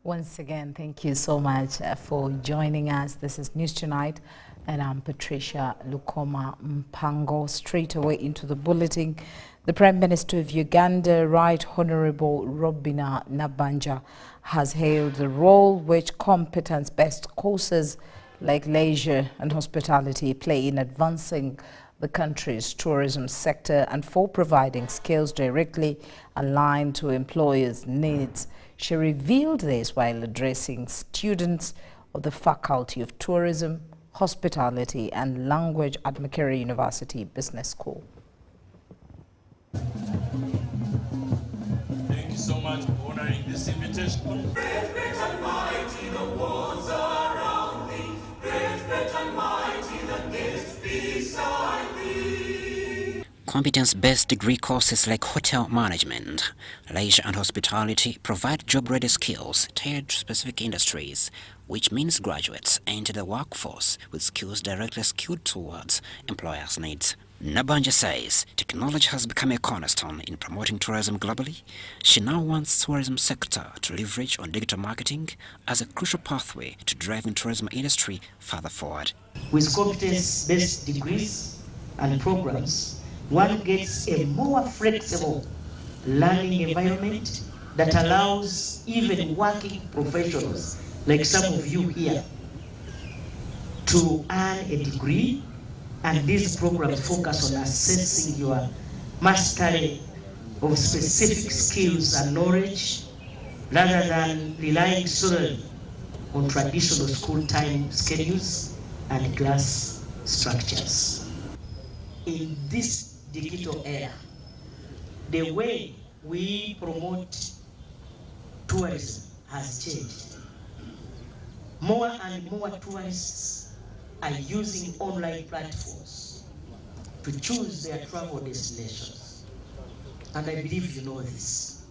Once again, thank you so much for joining us. This is News Tonight, and I'm Patricia Lukoma Mpango. Straight away into the bulletin. The Prime Minister of Uganda, Right Honorable Robina Nabanja, has hailed the role which competence-based courses like leisure and hospitality play in advancing the country's tourism sector and for providing skills directly aligned to employers' needs. She revealed this while addressing students of the Faculty of Tourism, Hospitality and Language at Makerere University Business School. Thank you so much for honoring this invitation. Great, great and mighty, the walls around thee. Great, great and mighty, the gates beside thee. Competence-based degree courses like hotel management, leisure and hospitality provide job-ready skills tailored to specific industries, which means graduates enter the workforce with skills directly skewed towards employers' needs. Nabanja says technology has become a cornerstone in promoting tourism globally. She now wants the tourism sector to leverage on digital marketing as a crucial pathway to driving tourism industry further forward. With competence-based degrees and programs, one gets a more flexible learning environment that allows even working professionals like some of you here to earn a degree, and these programs focus on assessing your mastery of specific skills and knowledge rather than relying solely on traditional school time schedules and class structures. In this digital era, the way we promote tourism has changed. More and more tourists are using online platforms to choose their travel destinations. And I believe you know this.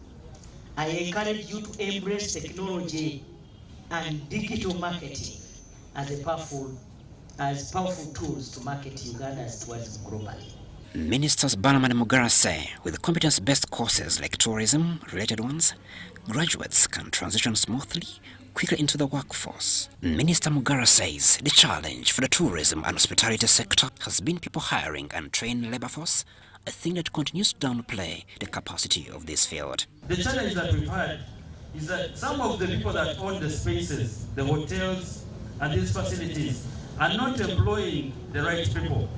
I encourage you to embrace technology and digital marketing as powerful tools to market Uganda's tourism globally. Ministers Banam and Mugara say with competence-based courses like tourism-related ones, graduates can transition smoothly, quickly into the workforce. Minister Mugara says the challenge for the tourism and hospitality sector has been people hiring and trained labor force, a thing that continues to downplay the capacity of this field. The challenge that we've had is that some of the people that own the spaces, the hotels and these facilities, are not employing the right people.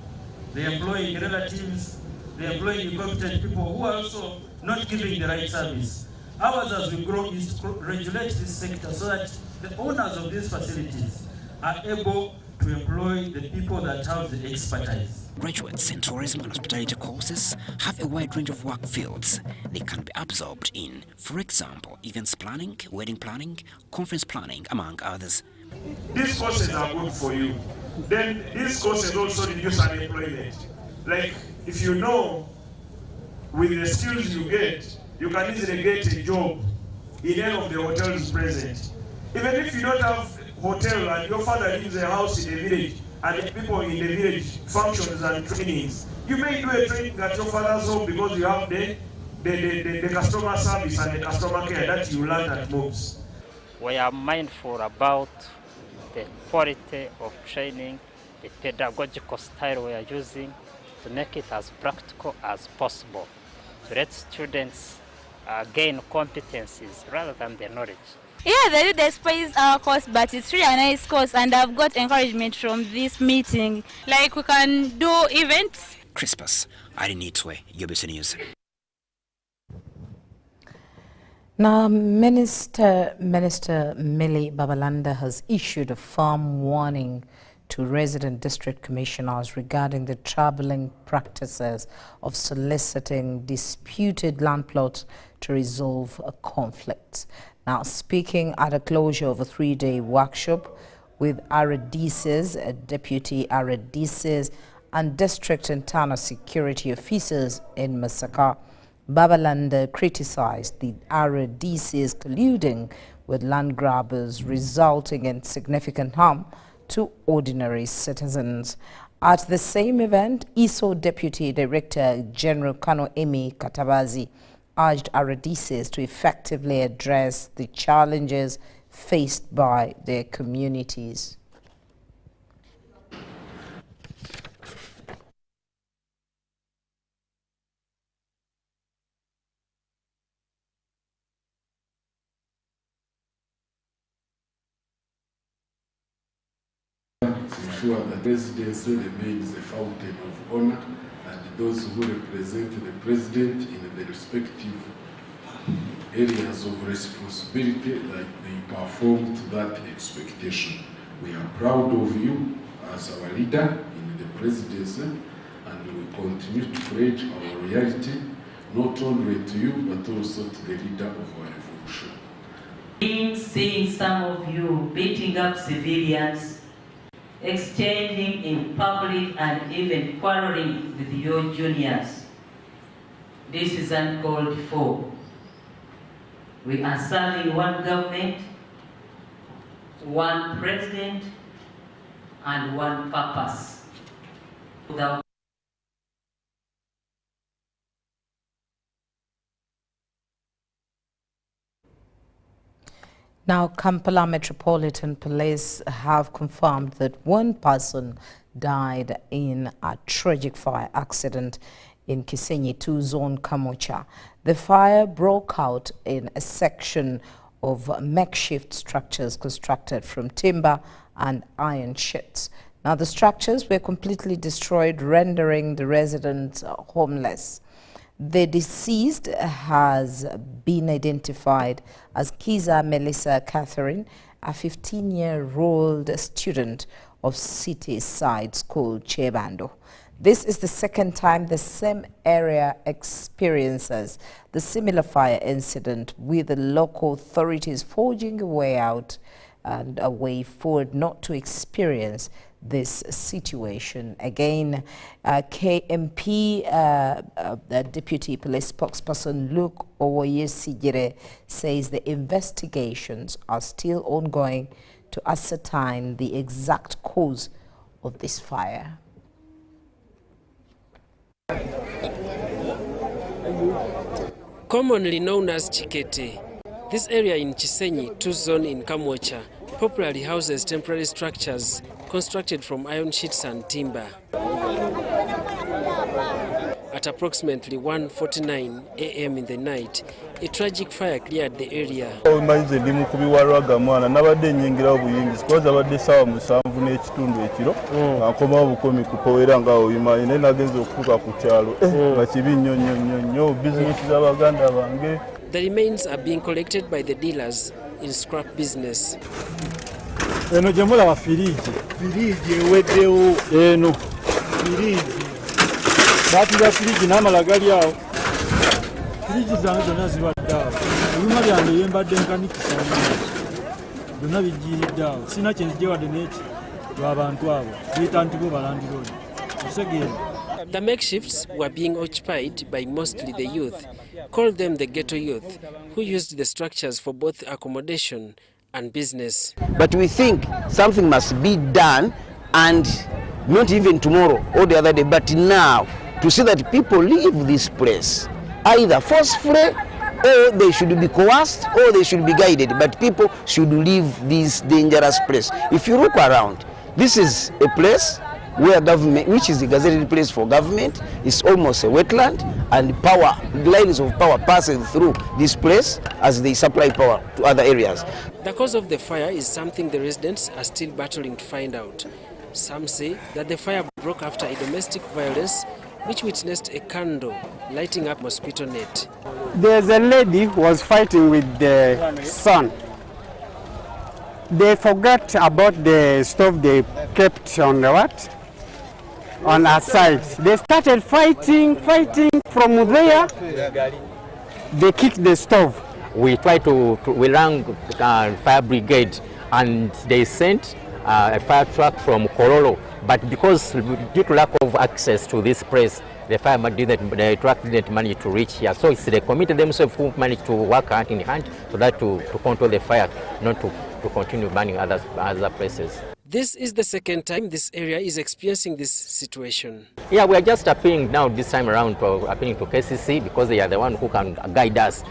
They're employing relatives, they're employing incompetent people who are also not giving the right service. Ours, as we grow, is to regulate this sector so that the owners of these facilities are able to employ the people that have the expertise. Graduates in tourism and hospitality courses have a wide range of work fields they can be absorbed in. For example, events planning, wedding planning, conference planning, among others. These courses are good for you. Then these courses also reduce unemployment. Like if you know with the skills you get, you can easily get a job in any of the hotels present. Even if you don't have hotel and your father lives in a house in the village and the people in the village functions and trainings, you may do a training at your father's home because you have the customer service and the customer care that you learn at Mosque. We are mindful about the quality of training, the pedagogical style we are using to make it as practical as possible, to let students gain competencies rather than their knowledge. Yeah, they do despise our course, but it's really a nice course, and I've got encouragement from this meeting. Like we can do events. Crispus, Arinitwe, UBC News. Now, Minister Millie Babalanda has issued a firm warning to resident district commissioners regarding the troubling practices of soliciting disputed land plots to resolve a conflict. Now, speaking at a closure of a 3-day workshop with RDCs, deputy RDCs, and district internal security officers in Mosque, Babalanda criticized the RDCs colluding with land grabbers, resulting in significant harm to ordinary citizens. At the same event, ISO Deputy Director General Kano Emi Katabazi urged RDCs to effectively address the challenges faced by their communities. Ensure that the presidency remains a fountain of honor, and those who represent the president in the respective areas of responsibility, that they perform to that expectation. We are proud of you as our leader in the presidency, and we continue to pledge our loyalty not only to you but also to the leader of our revolution. Seeing some of you beating up civilians, exchanging in public and even quarreling with your juniors. This is uncalled for. We are serving one government, one president, and one purpose. Without Now, Kampala Metropolitan Police have confirmed that one person died in a tragic fire accident in Kisenyi 2 Zone, Kamocha. The fire broke out in a section of makeshift structures constructed from timber and iron sheets. Now, the structures were completely destroyed, rendering the residents homeless. The deceased has been identified as Kiza Melissa Catherine, a 15-year-old student of City Side School, Chebando. This is the second time the same area experiences the similar fire incident, with the local authorities forging a way out and a way forward not to experience this situation again. KMP Deputy Police Spokesperson Luke Owoyesigire says the investigations are still ongoing to ascertain the exact cause of this fire. Commonly known as Chikete, this area in Kisenyi 2 Zone in Kamocha popularly houses temporary structures constructed from iron sheets and timber. At approximately 1:49 a.m. in the night, a tragic fire cleared the area. The remains are being collected by the dealers in scrap business. Eno jemula wa firiji eweddewo eno firiji batira firiji n'amalagali awo firiji zange zonna zibadde awo ebyuma byange yembadde nkanikisa byonna bijiridde awo sina kyenzije wadde n'eki lw'abantu abo biyita nti bo balandirooni osegeera. The makeshifts were being occupied by mostly the youth, called them the ghetto youth, who used the structures for both accommodation and business. But we think something must be done, and not even tomorrow or the other day, but now, to see that people leave this place, either forcefully or they should be coerced or they should be guided, but people should leave this dangerous place. If you look around, this is a place where government, which is a gazetted place for government, is almost a wetland, and power, lines of power passing through this place as they supply power to other areas. The cause of the fire is something the residents are still battling to find out. Some say that the fire broke after a domestic violence which witnessed a candle lighting up mosquito net. There's a lady who was fighting with the son. They forgot about the stove they kept on the what? On our side. They started fighting from there. They kicked the stove. We rang fire brigade, and they sent a fire truck from Korolo. But because due to lack of access to this place, the truck didn't manage to reach here. So it's the committee themselves who managed to work hand in hand so that to control the fire, not to continue burning other places. This is the second time this area is experiencing this situation. Yeah, we are just appealing now this time around to appealing to KCC, because they are the one who can guide us.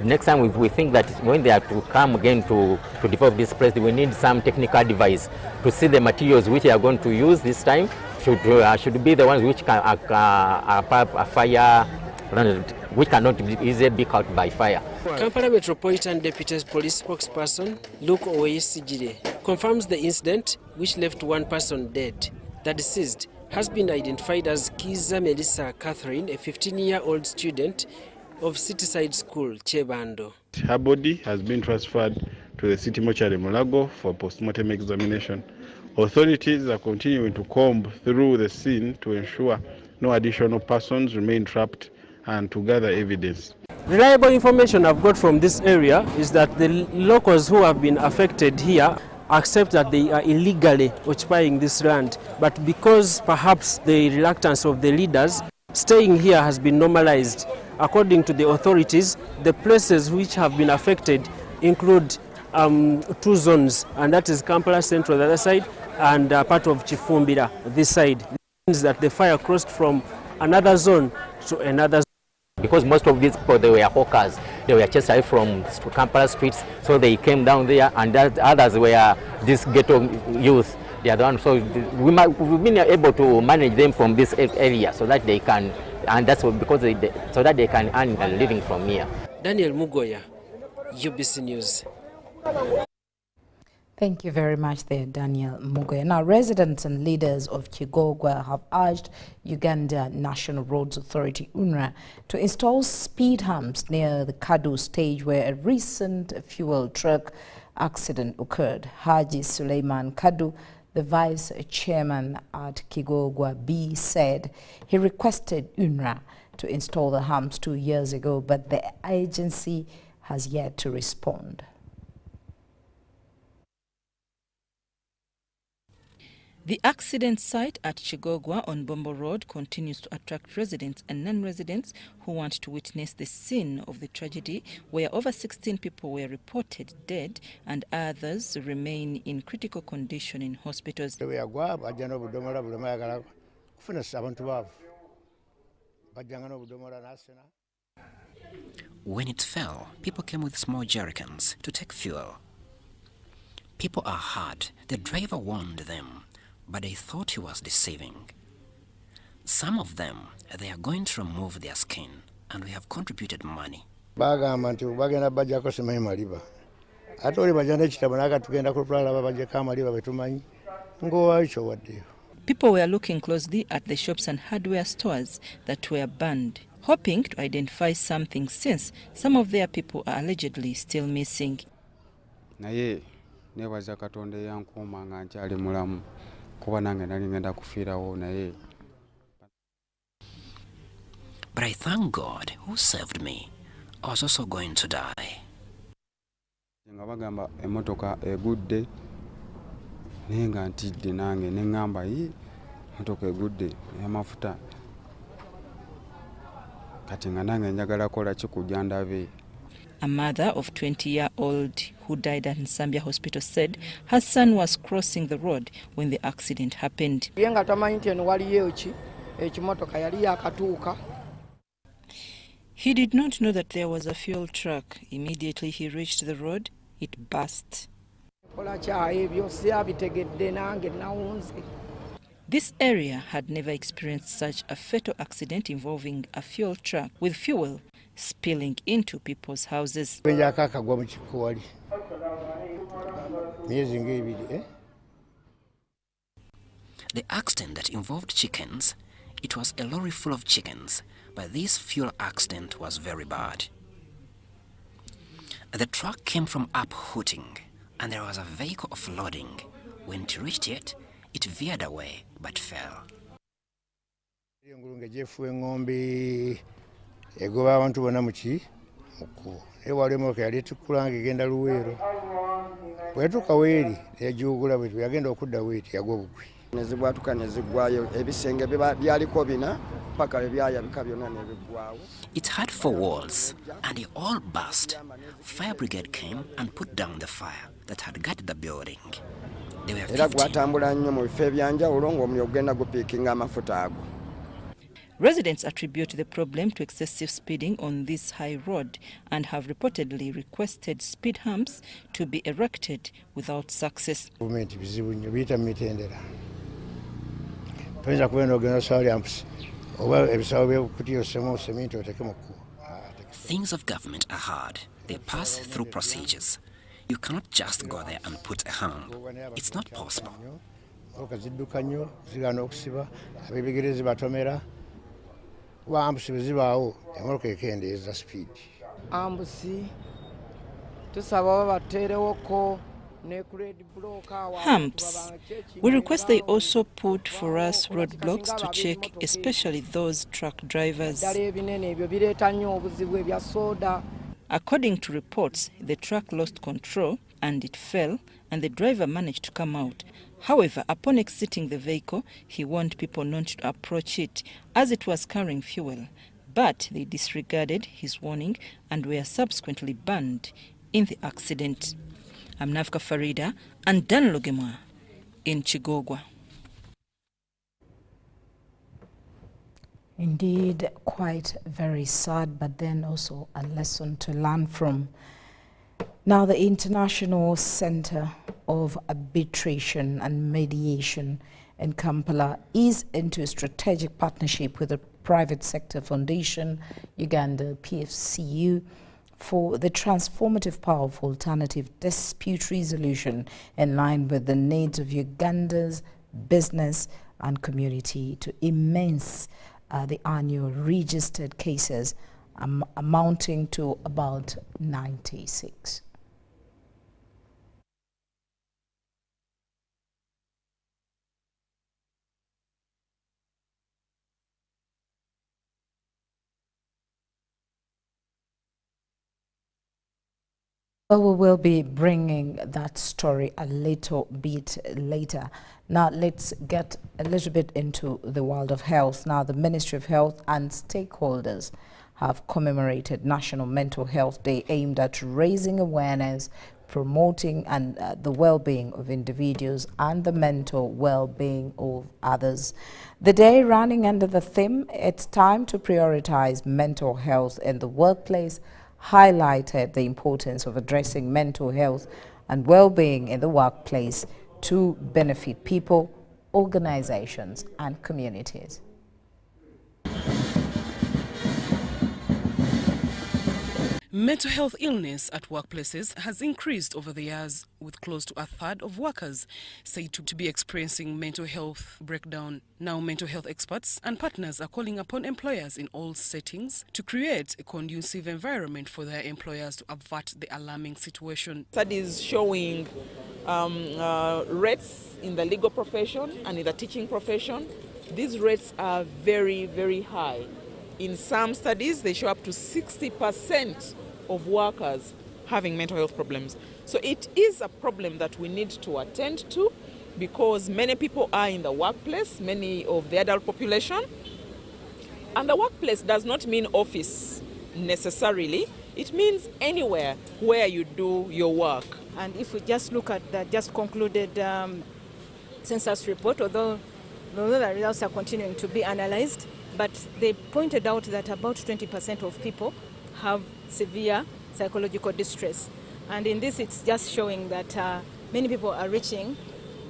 Next time we think that when they are to come again to develop this place, we need some technical device to see the materials which they are going to use this time should be the ones which can fire, which cannot easily be caught by fire. Kampala Metropolitan Deputy Police spokesperson Luke Oweyesigire confirms the incident, which left one person dead. The deceased has been identified as Kiza Melissa Catherine, a 15-year-old student of Cityside School, Chebando. Her body has been transferred to the City Mortuary Mulago for postmortem examination. Authorities are continuing to comb through the scene to ensure no additional persons remain trapped and to gather evidence. Reliable information I've got from this area is that the locals who have been affected here accept that they are illegally occupying this land, but because perhaps the reluctance of the leaders, staying here has been normalized. According to the authorities, the places which have been affected include 2 zones, and that is Kampala Central, the other side, and part of Chifumbira, this side. This means that the fire crossed from another zone to another zone. Because most of these people, they were hawkers. They were chased away from Kampala streets, so they came down there, and others were this ghetto youth. They are the ones, so we've been able to manage them from this area so that they can, and that's because so that they can earn a living from here. Daniel Mugoya, UBC News. Thank you very much there, Daniel Mugoya. Now, residents and leaders of Kigogwa have urged Uganda National Roads Authority, UNRA, to install speed humps near the Kadu stage where a recent fuel truck accident occurred. Haji Suleiman Kadu, the vice chairman at Kigogwa B, said he requested UNRA to install the humps 2 years ago, but the agency has yet to respond. The accident site at Chigogwa on Bombo Road continues to attract residents and non-residents who want to witness the scene of the tragedy, where over 16 people were reported dead and others remain in critical condition in hospitals. When it fell, people came with small jerrycans to take fuel. People are hurt. The driver warned them, but they thought he was deceiving. Some of them, they are going to remove their skin, and we have contributed money. People were looking closely at the shops and hardware stores that were burned, hoping to identify something, since some of their people are allegedly still missing. But I thank God who saved me. I was also going to die. A mother of 20-year-old who died at Nsambya Hospital said her son was crossing the road when the accident happened. He did not know that there was a fuel truck. Immediately he reached the road, it burst. This area had never experienced such a fatal accident involving a fuel truck with fuel spilling into people's houses. The accident that involved chickens, it was a lorry full of chickens, but this fuel accident was very bad. The truck came from up Hooting, and there was a vehicle offloading. When it reached it, it veered away but fell. It had 4 walls, and they all burst. Fire brigade came and put down the fire that had guarded the building. They were 15. Residents attribute the problem to excessive speeding on this high road and have reportedly requested speed humps to be erected without success. Things of government are hard. They pass through procedures. You cannot just go there and put a hump. It's not possible. Humps. We request they also put for us roadblocks to check, especially those truck drivers. According to reports, the truck lost control and it fell, and the driver managed to come out. However, upon exiting the vehicle, he warned people not to approach it as it was carrying fuel. But they disregarded his warning and were subsequently banned in the accident. I'm Nafka Farida and Dan Lugema in Chigogwa. Indeed, quite very sad, but then also a lesson to learn from. Now, the International Center of Arbitration and Mediation in Kampala is into a strategic partnership with the private sector foundation, Uganda PFCU, for the transformative power of alternative dispute resolution in line with the needs of Uganda's business and community to immense the annual registered cases amounting to about 96. Well, we will be bringing that story a little bit later. Now, let's get a little bit into the world of health. Now, the Ministry of Health and stakeholders have commemorated National Mental Health Day aimed at raising awareness, promoting the well-being of individuals and the mental well-being of others. The day running under the theme, "It's time to prioritize mental health in the workplace," highlighted the importance of addressing mental health and well-being in the workplace to benefit people, organizations, and communities. Mental health illness at workplaces has increased over the years, with close to a third of workers said to be experiencing mental health breakdown. Now, mental health experts and partners are calling upon employers in all settings to create a conducive environment for their employers to avert the alarming situation. Studies showing rates in the legal profession and in the teaching profession, these rates are very, very high. In some studies, they show up to 60% of workers having mental health problems. So it is a problem that we need to attend to, because many people are in the workplace, many of the adult population. And the workplace does not mean office necessarily. It means anywhere where you do your work. And if we just look at the just concluded census report, although the results are continuing to be analyzed, but they pointed out that about 20% of people have severe psychological distress. And in this, it's just showing that many people are reaching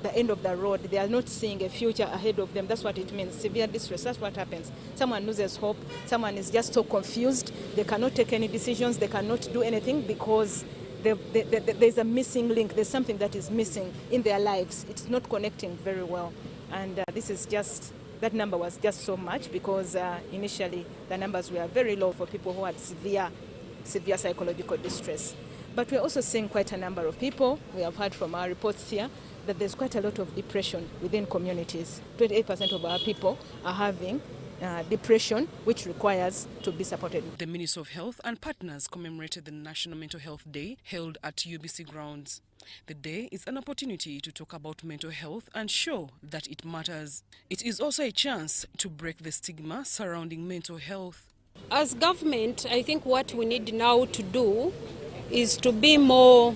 the end of the road. They are not seeing a future ahead of them. That's what it means, severe distress. That's what happens. Someone loses hope. Someone is just so confused. They cannot take any decisions. They cannot do anything because there's a missing link. There's something that is missing in their lives. It's not connecting very well. And this is just, that number was just so much because initially the numbers were very low for people who had severe psychological distress. But we're also seeing quite a number of people. We have heard from our reports here that there's quite a lot of depression within communities. 28% of our people are having depression, which requires to be supported. The Ministry of Health and partners commemorated the National Mental Health Day held at UBC grounds. The day is an opportunity to talk about mental health and show that it matters. It is also a chance to break the stigma surrounding mental health. As government, I think what we need now to do is to be more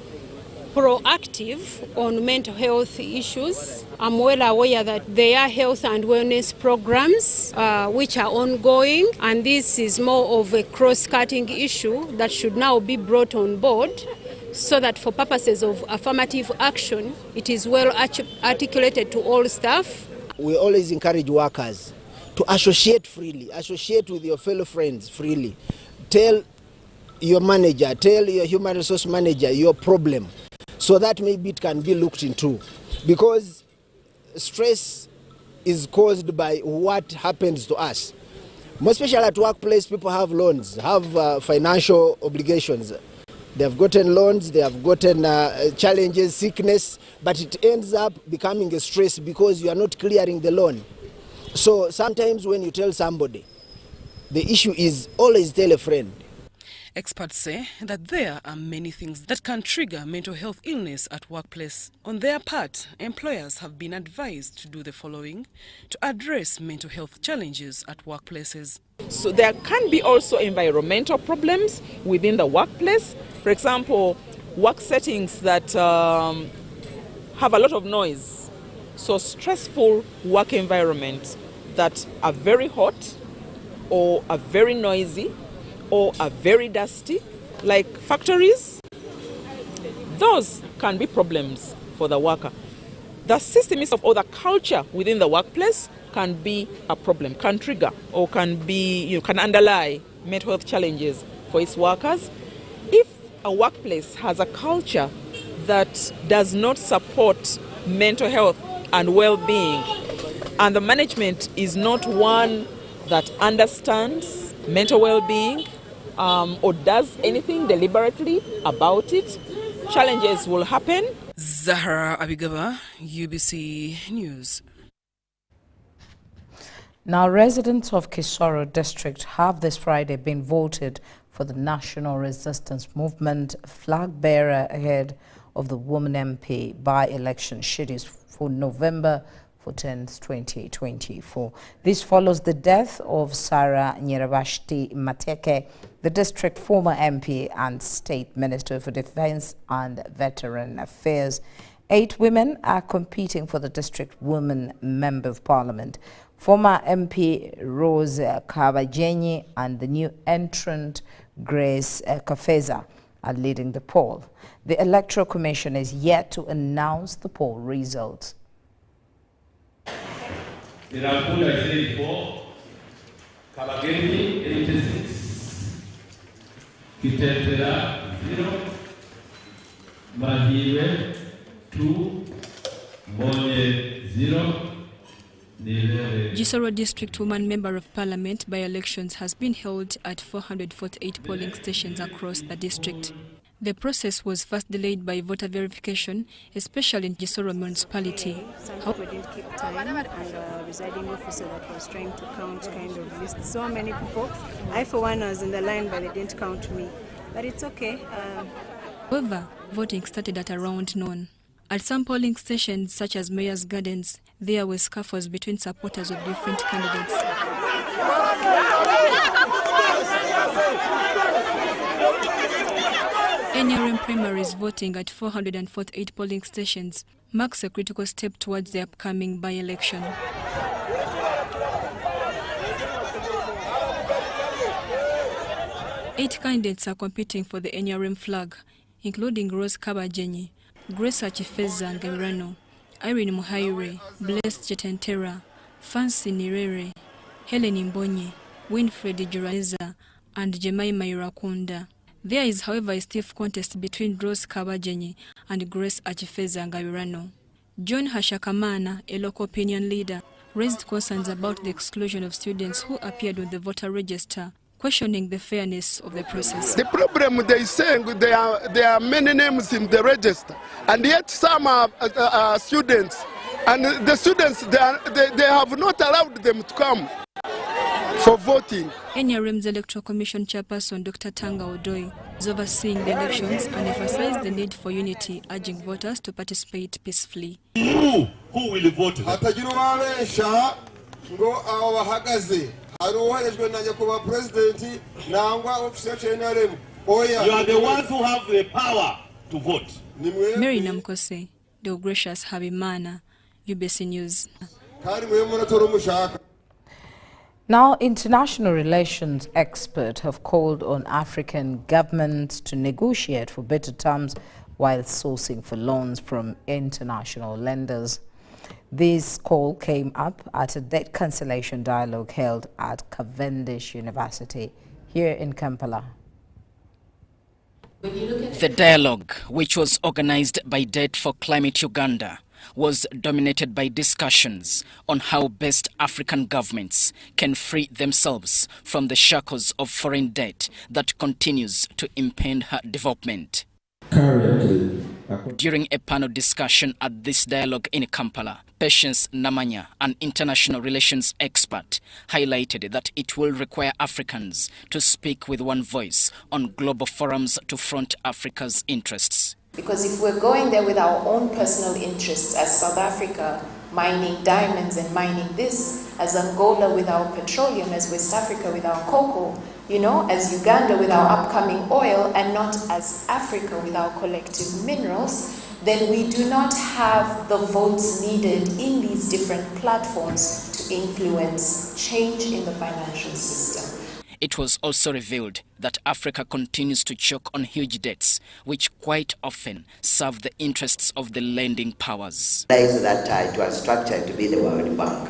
proactive on mental health issues. I'm well aware that there are health and wellness programs which are ongoing, and this is more of a cross-cutting issue that should now be brought on board so that for purposes of affirmative action, it is well articulated to all staff. We always encourage workers to associate freely, associate with your fellow friends freely. Tell your manager, tell your human resource manager your problem, so that maybe it can be looked into. Because stress is caused by what happens to us. More especially at workplace, people have loans, have financial obligations. They have gotten loans, they have gotten challenges, sickness, but it ends up becoming a stress because you are not clearing the loan. So sometimes when you tell somebody, the issue is always tell a friend. Experts say that there are many things that can trigger mental health illness at workplace. On their part, employers have been advised to do the following to address mental health challenges at workplaces. So there can be also environmental problems within the workplace. For example, work settings that have a lot of noise. So stressful work environments that are very hot or are very noisy or are very dusty, like factories, those can be problems for the worker. The system or the culture within the workplace can be a problem, can trigger or can be, can underlie mental health challenges for its workers. If a workplace has a culture that does not support mental health and well-being, and the management is not one that understands mental well-being, or does anything deliberately about it, challenges will happen. Zahra Abigaba, UBC News. Now, residents of Kisoro District have this Friday been voted for the National Resistance Movement flag bearer ahead of the Woman MP by-election scheduled for November 14th, 2024. This follows the death of Sarah Nyirabashti Mateke, the district former MP and State Minister for Defense and Veteran Affairs. 8 women are competing for the district woman member of parliament. Former MP Rose Kabajenyi and the new entrant Grace Kafeza are leading the poll. The Electoral Commission is yet to announce the poll results. There are good, I said before, Kabageni 86, Kitetera 0, Mahiwe 2, Mbonye 0. Kisoro District Woman Member of Parliament by-elections has been held at 448 polling stations across the district. The process was first delayed by voter verification, especially in Kisoro municipality. Some people didn't keep time, and a residing officer that was trying to count kind of missed so many people. I, for one, was in the line, but they didn't count me. But it's okay. However, voting started at around noon. At some polling stations, such as Mayor's Gardens, there were scuffles between supporters of different candidates. NRM primaries voting at 448 polling stations marks a critical step towards the upcoming by-election. Eight candidates are competing for the NRM flag, including Rose Kabajenyi, Grace Achifeza Ngabirano, Irene Muhaire, Blessed Jetentera, Fancy Nirere, Helen Mbonye, Winfred Juraneza, and Jemima Irakunda. There is, however, a stiff contest between Rose Kabajenyi and Grace Achifeza Ngabirano. John Hashakamana, a local opinion leader, raised concerns about the exclusion of students who appeared on the voter register, questioning the fairness of the process. The problem they saying there are many names in the register, and yet some are students, and the students they have not allowed them to come for voting. NRM's Electoral Commission Chairperson Dr. Tanga Odoi is overseeing the elections and emphasized the need for unity, urging voters to participate peacefully. Who will vote? You are the ones who have the power to vote. Mary Namkose, Deogratius Habimana, UBC News. Now, international relations experts have called on African governments to negotiate for better terms while sourcing for loans from international lenders. This call came up at a debt cancellation dialogue held at Cavendish University here in Kampala. The dialogue, which was organized by Debt for Climate Uganda, was dominated by discussions on how best African governments can free themselves from the shackles of foreign debt that continues to impede her development. During a panel discussion at this dialogue in Kampala, Patience Namanya, an international relations expert, highlighted that it will require Africans to speak with one voice on global forums to front Africa's interests. Because if we're going there with our own personal interests, as South Africa mining diamonds and mining this, as Angola with our petroleum, as West Africa with our cocoa, as Uganda with our upcoming oil, and not as Africa with our collective minerals, then we do not have the votes needed in these different platforms to influence change in the financial system. It was also revealed that Africa continues to choke on huge debts, which quite often serve the interests of the lending powers. That it was structured to be the World Bank.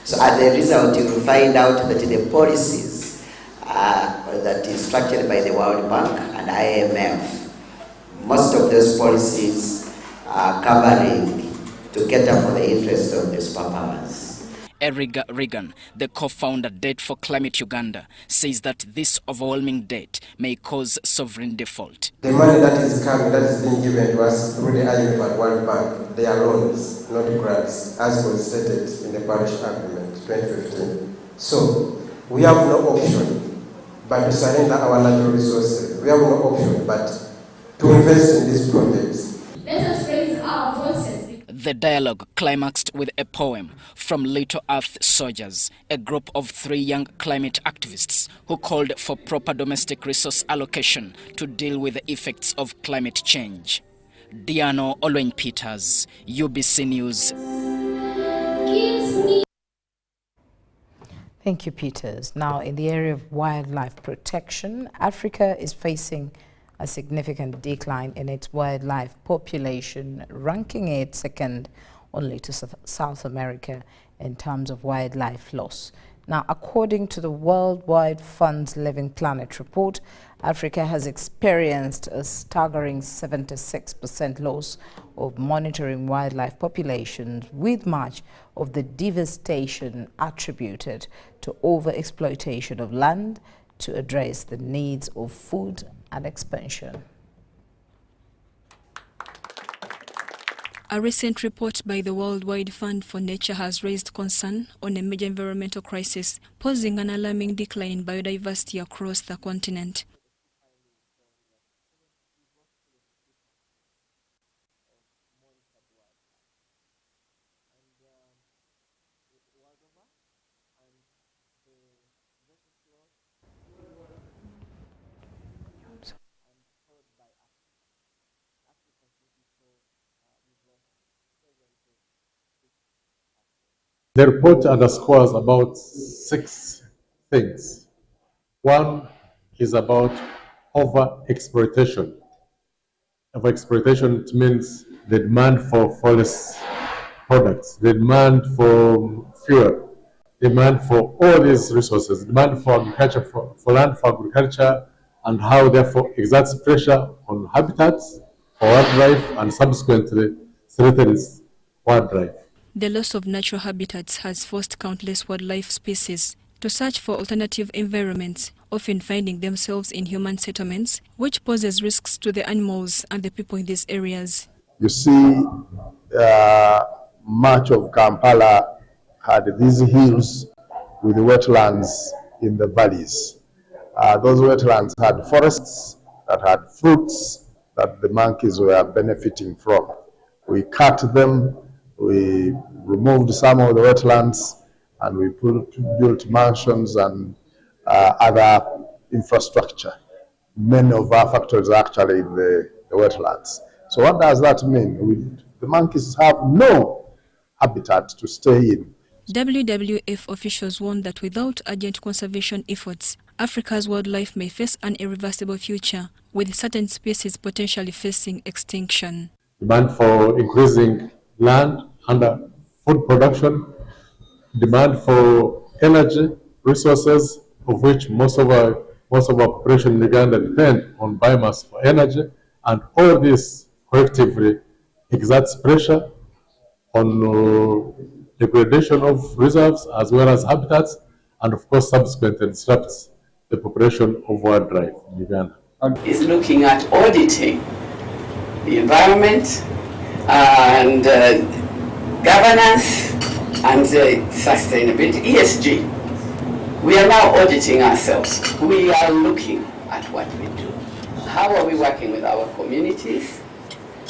So as a result, you will find out that the policies that is structured by the World Bank and IMF, most of those policies are covering to cater for the interests of the superpowers. Eriga Regan, the co-founder Debt for Climate Uganda, says that this overwhelming debt may cause sovereign default. The money that is coming, that is being given to us through the IMF and World Bank, they are loans, not grants, as was stated in the Paris Agreement 2015. So, we have no option but to surrender our natural resources. We have no option but to invest in these projects. Let us raise our voices. The dialogue climaxed with a poem from Little Earth Soldiers, a group of 3 young climate activists who called for proper domestic resource allocation to deal with the effects of climate change. Diano Olwen Peters, UBC News. Thank you, Peters. Now, in the area of wildlife protection, Africa is facing a significant decline in its wildlife population, ranking it second only to South America in terms of wildlife loss. Now, according to the World Wide Fund's Living Planet report, Africa has experienced a staggering 76% loss of monitoring wildlife populations, with much of the devastation attributed to overexploitation of land to address the needs of food and expansion. A recent report by the World Wide Fund for Nature has raised concern on a major environmental crisis, posing an alarming decline in biodiversity across the continent. The report underscores about 6 things. One is about overexploitation. Overexploitation means the demand for forest products, the demand for fuel, demand for all these resources, demand for agriculture, for land for agriculture, and how therefore exerts pressure on habitats for wildlife and subsequently threatens wildlife. The loss of natural habitats has forced countless wildlife species to search for alternative environments, often finding themselves in human settlements, which poses risks to the animals and the people in these areas. You see, much of Kampala had these hills with wetlands in the valleys. Those wetlands had forests that had fruits that the monkeys were benefiting from. We cut them, we removed some of the wetlands, and we built mansions and other infrastructure. Many of our factories are actually in the the wetlands. So what does that mean? The monkeys have no habitat to stay in. WWF officials warned that without urgent conservation efforts, Africa's wildlife may face an irreversible future, with certain species potentially facing extinction. Demand for increasing land under food production, demand for energy resources, of which most of our population in Uganda depend on biomass for energy, and all this collectively exerts pressure on degradation of reserves as well as habitats, and of course subsequently disrupts the population of wildlife in Uganda. Is looking at auditing the environment and governance and sustainability, ESG. We are now auditing ourselves. We are looking at what we do. How are we working with our communities?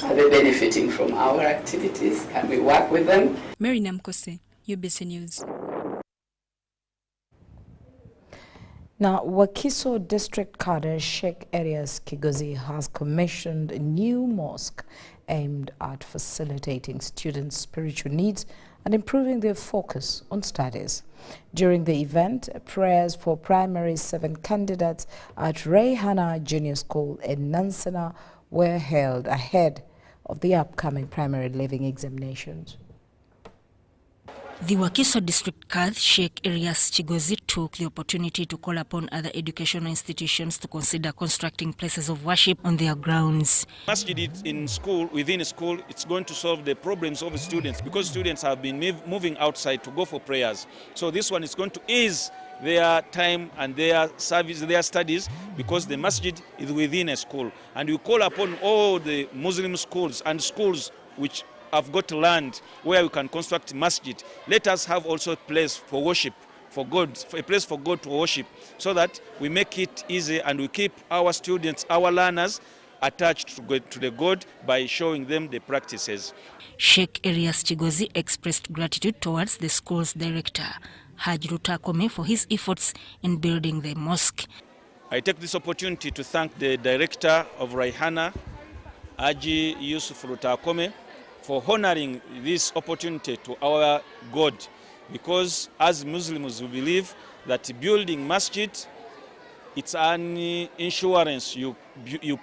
Are they benefiting from our activities? Can we work with them? Mary Namkose, UBC News. Now, Kisoro District Cadre Sheikh Elias Kigozi has commissioned a new mosque aimed at facilitating students' spiritual needs and improving their focus on studies. During the event, prayers for primary 7 candidates at Rayhana Junior School in Nansana were held ahead of the upcoming primary leaving examinations. The Kisoro District Cadre Sheikh Elias Kigozi took the opportunity to call upon other educational institutions to consider constructing places of worship on their grounds. Masjid in school, within a school, it's going to solve the problems of students because students have been moving outside to go for prayers. So this one is going to ease their time and their service, their studies, because the masjid is within a school. And we call upon all the Muslim schools and schools which have got land where we can construct masjid. Let us have also a place for worship, for God, a place for God to worship, so that we make it easy and we keep our students, our learners, attached to the God by showing them the practices. Sheikh Elias Kigozi expressed gratitude towards the school's director, Haji Rutakome, for his efforts in building the mosque. I take this opportunity to thank the director of Rayhana, Haji Yusuf Rutakome, for honoring this opportunity to our God, because as Muslims we believe that building masjid, it's an insurance you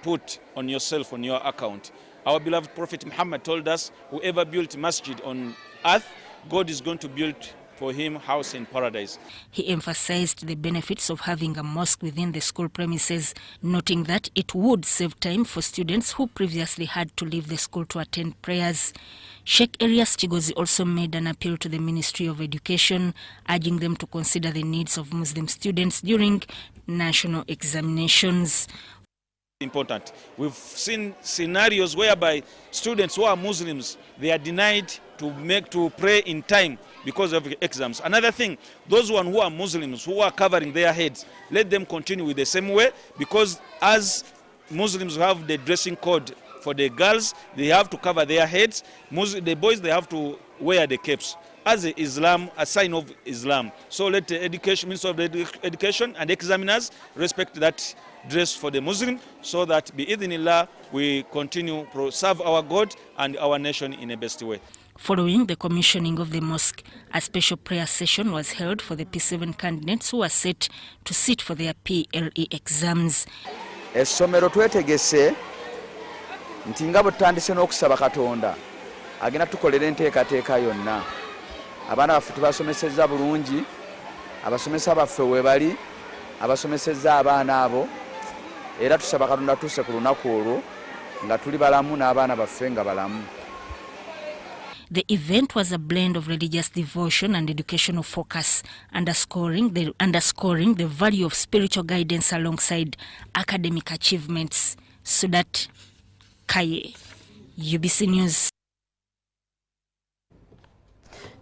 put on yourself, on your account. Our beloved Prophet Muhammad told us, whoever built masjid on earth, God is going to build for him house in paradise. He emphasized the benefits of having a mosque within the school premises, noting that it would save time for students who previously had to leave the school to attend prayers. Sheikh Elias Kigozi also made an appeal to the Ministry of Education, urging them to consider the needs of Muslim students during national examinations. Important. We've seen scenarios whereby students who are Muslims, they are denied to pray in time because of exams. Another thing, those who are Muslims who are covering their heads, let them continue with the same way, because as Muslims have the dressing code for the girls, they have to cover their heads. The boys, they have to wear the capes as Islam, a sign of Islam. So let the Minister of Education and examiners respect that dress for the Muslim, so that bi-idhnillah we continue to serve our God and our nation in a best way. Following the commissioning of the mosque, a special prayer session was held for the P7 candidates who are set to sit for their PLE exams. Essomero twetegese nti nga bwe tutandise n'okusaba Katonda agenda tukolera enteekateeka yonna. Abaana baffe tubasomesezza bulungi, abasomesa baffe we bali, abasomesezza abaana abo, era tusaba Katonda tuuse ku lunaku olwo nga tuli balamu n'abaana baffe nga balamu. The event was a blend of religious devotion and educational focus, underscoring the value of spiritual guidance alongside academic achievements. Sudat Kaye, UBC News.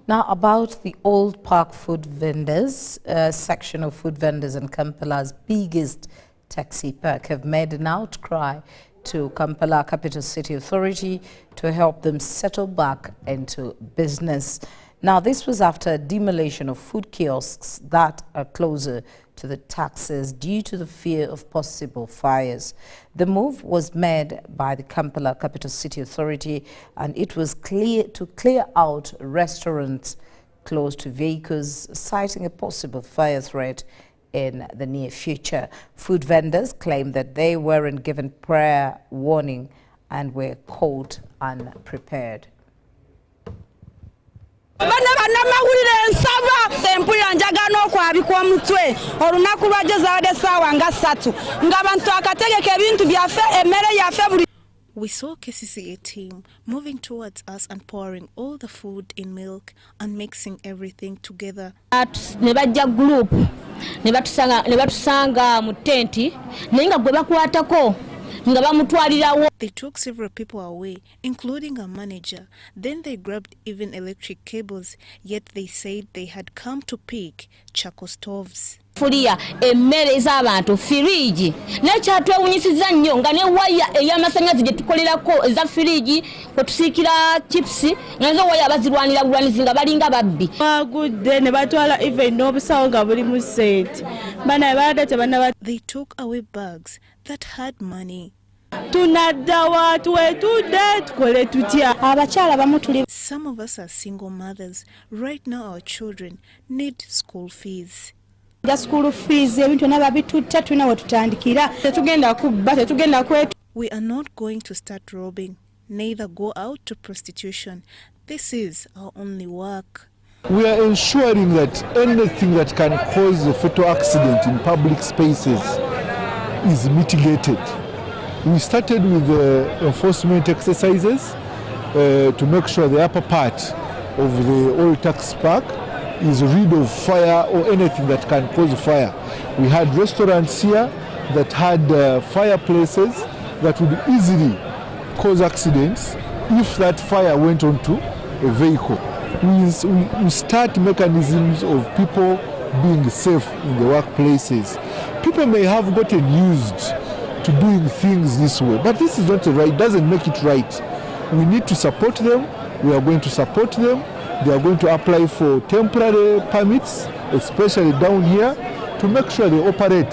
Now about the Old Park Food Vendors, section of food vendors in Kampala's biggest taxi park have made an outcry to Kampala Capital City Authority to help them settle back into business. Now, this was after demolition of food kiosks that are closer to the taxes due to the fear of possible fires. The move was made by the Kampala Capital City Authority, and it was to clear out restaurants close to vehicles, citing a possible fire threat in the near future. Food vendors claim that they weren't given prior warning and were caught unprepared. We saw KCCA team moving towards us and pouring all the food in milk and mixing everything together. Group they took several people away, including a manager. Then they grabbed even electric cables, yet they said they had come to pick charcoal stoves. Fulia emmere z'abantu firiji nekyatwewunyisiza nnyo nga ne waya ey'amasannyalaze gye tukolerako eza firiji kwe tusiikira chipsi nazo waya bazirwanira bulwanizi nga balinga babbi agudde ne batwala even n'obusawo nga buli mu sente bana baada tebana. They took away bags that had money. Some of us are single mothers. Right now our children need school fees. We are not going to start robbing, neither go out to prostitution. This is our only work. We are ensuring that anything that can cause a fatal accident in public spaces is mitigated. We started with enforcement exercises to make sure the upper part of the old tax park is rid of fire or anything that can cause fire. We had restaurants here that had fireplaces that would easily cause accidents if that fire went onto a vehicle. We start mechanisms of people being safe in the workplaces. People may have gotten used to doing things this way, but this is not right. It doesn't make it right. We need to support them. We are going to support them. They are going to apply for temporary permits, especially down here, to make sure they operate.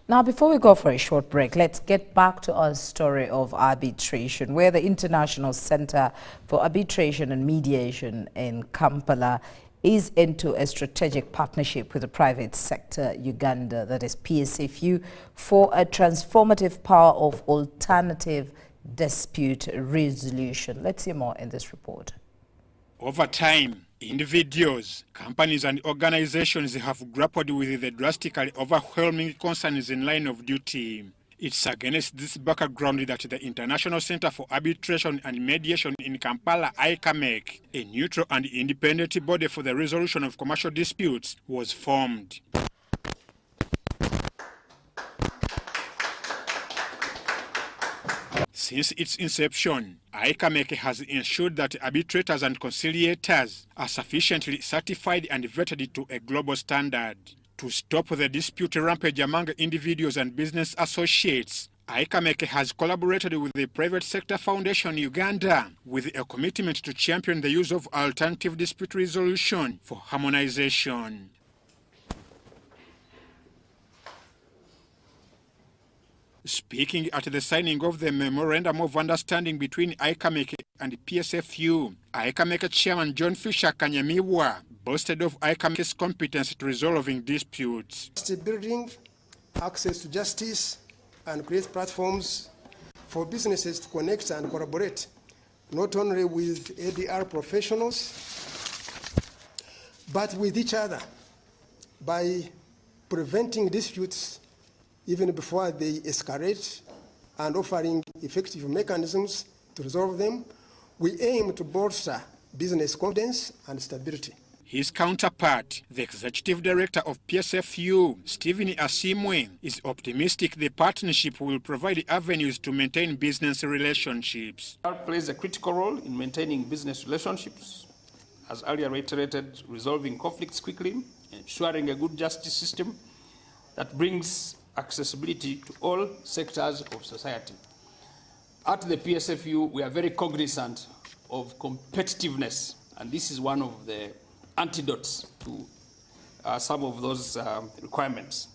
Now, before we go for a short break, let's get back to our story of arbitration, where the International Center for Arbitration and Mediation in Kampala is into a strategic partnership with the private sector, Uganda, that is PSFU, for a transformative power of alternative dispute resolution. Let's hear more in this report. Over time, individuals, companies and organizations have grappled with the drastically overwhelming concerns in line of duty. It's against this background that the International Center for Arbitration and Mediation in Kampala, ICAMEC, a neutral and independent body for the resolution of commercial disputes, was formed. Since its inception, ICAMEC has ensured that arbitrators and conciliators are sufficiently certified and vetted to a global standard. To stop the dispute rampage among individuals and business associates, ICAMEC has collaborated with the Private Sector Foundation Uganda with a commitment to champion the use of alternative dispute resolution for harmonization. Speaking at the signing of the Memorandum of Understanding between ICAMEC and PSFU, ICAMEC Chairman John Fisher Kanyamiwa boasted of ICAMEC's competence to resolving disputes. Building access to justice and create platforms for businesses to connect and collaborate, not only with ADR professionals, but with each other by preventing disputes even before they escalate and offering effective mechanisms to resolve them. We aim to bolster business confidence and stability. His counterpart, the Executive Director of PSFU, Stephen Asimwe, is optimistic the partnership will provide avenues to maintain business relationships. It plays a critical role in maintaining business relationships, as earlier reiterated, resolving conflicts quickly, ensuring a good justice system that brings accessibility to all sectors of society. At the PSFU, we are very cognizant of competitiveness And this is one of the antidotes to some of those requirements.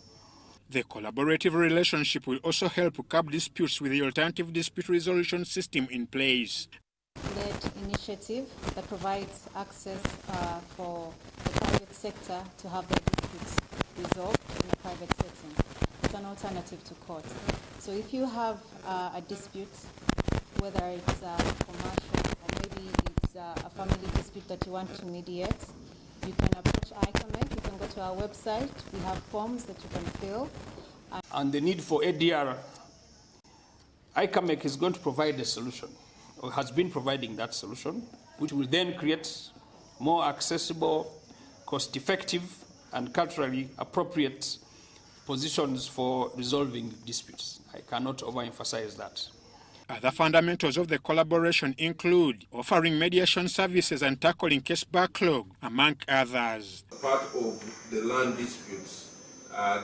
The collaborative relationship will also help curb disputes with the alternative dispute resolution system in place. Led initiative that provides access for the private sector to have their disputes resolved in a private setting. It's an alternative to court. So if you have a dispute, whether it's commercial or maybe it's a family dispute that you want to mediate, you can approach ICAMEC. You can go to our website. We have forms that you can fill. And the need for ADR, ICAMEC is going to provide a solution, or has been providing that solution, which will then create more accessible, cost-effective, and culturally appropriate positions for resolving disputes. I cannot overemphasize that. Other fundamentals of the collaboration include offering mediation services and tackling case backlog, among others. Part of the land disputes,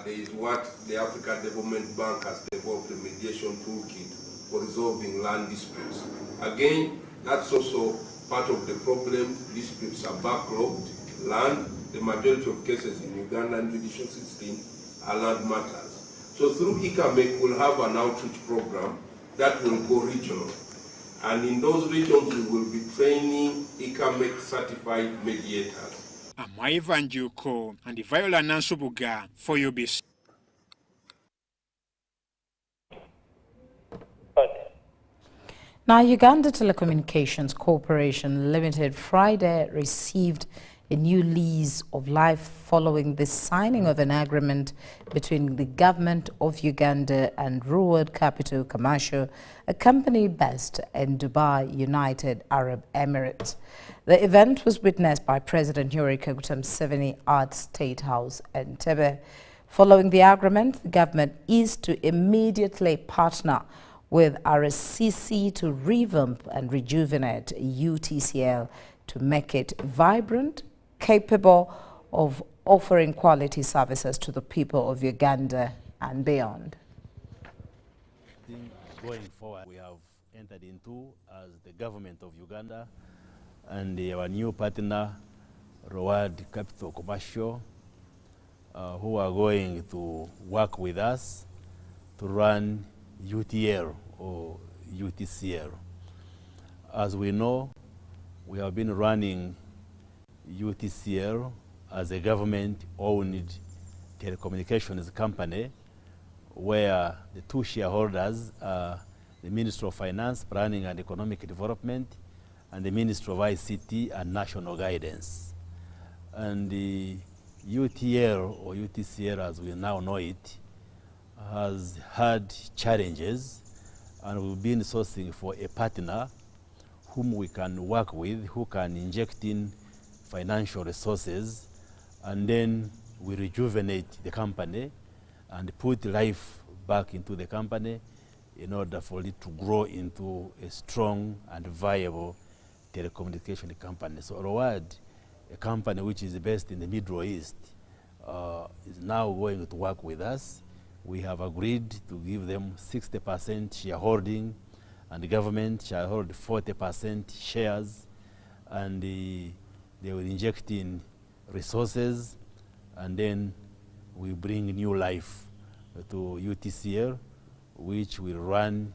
there is what the African Development Bank has developed, a mediation toolkit for resolving land disputes. Again, that's also part of the problem. Disputes are backlogged. Land, the majority of cases in Ugandan judicial system are land matters. So through ICAMEC, we'll have an outreach program that will go regional. And in those regions, we will be training ICAMEC certified mediators. I'm Ivan Juko and Viola Nansubuga for UBC. Now, Uganda Telecommunications Corporation Limited Friday received a new lease of life following the signing of an agreement between the government of Uganda and Ruward Capital Commercial, a company based in Dubai, United Arab Emirates. The event was witnessed by President Yoweri Kaguta Museveni at State House Entebbe. Following the agreement, the government is to immediately partner with RSCC to revamp and rejuvenate UTCL to make it vibrant, capable of offering quality services to the people of Uganda and beyond. Going forward, we have entered into as the government of Uganda and our new partner, Ruward Capital Commercial, who are going to work with us to run UTL or UTCL. As we know, we have been running UTCL as a government-owned telecommunications company where the two shareholders are the Ministry of Finance, Planning and Economic Development and the Ministry of ICT and National Guidance. And the UTL or UTCL as we now know it has had challenges, and we've been sourcing for a partner whom we can work with, who can inject in financial resources, and then we rejuvenate the company and put life back into the company in order for it to grow into a strong and viable telecommunication company. So Ruward, a company which is based in the Middle East, is now going to work with us. We have agreed to give them 60% shareholding, and the government shall hold 40% shares, and they will inject in resources, and then we bring new life to UTCL, which will run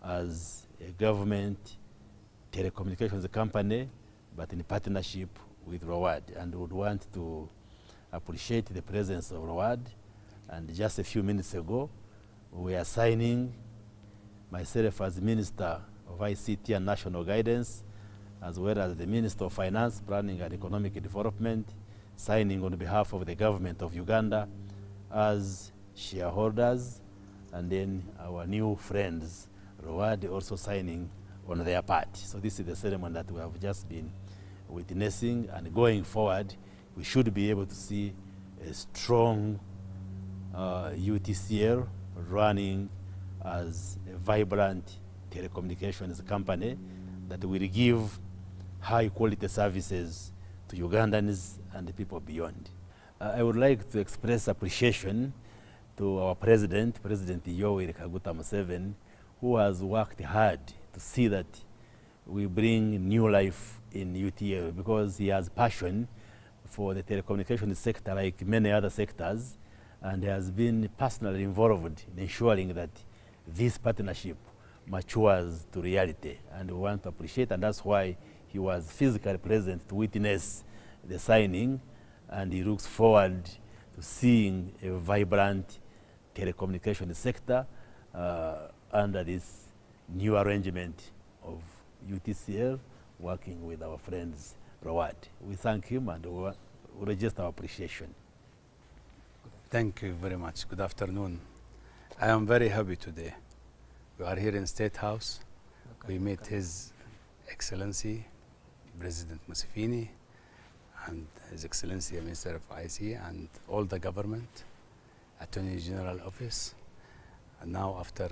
as a government telecommunications company, but in partnership with Ruward. And we would want to appreciate the presence of Ruward. And just a few minutes ago, we are signing, myself as Minister of ICT and National Guidance, as well as the Minister of Finance, Planning and Economic Development, signing on behalf of the government of Uganda as shareholders, and then our new friends, Ruward, also signing on their part. So this is the ceremony that we have just been witnessing, and going forward, we should be able to see a strong UTCL running as a vibrant telecommunications company that will give high quality services to Ugandans and the people beyond. I would like to express appreciation to our President Yoweri Kaguta Museveni, who has worked hard to see that we bring new life in UTL because he has passion for the telecommunications sector like many other sectors, and he has been personally involved in ensuring that this partnership matures to reality, and we want to appreciate, and that's why he was physically present to witness the signing, and he looks forward to seeing a vibrant telecommunications sector under this new arrangement of UTCL working with our friends Rowad. We thank him and we register our appreciation. Thank you very much. Good afternoon. I am very happy today. We are here in State House. We met His Excellency President Museveni and His Excellency Minister of IC and all the government, Attorney General Office. And now after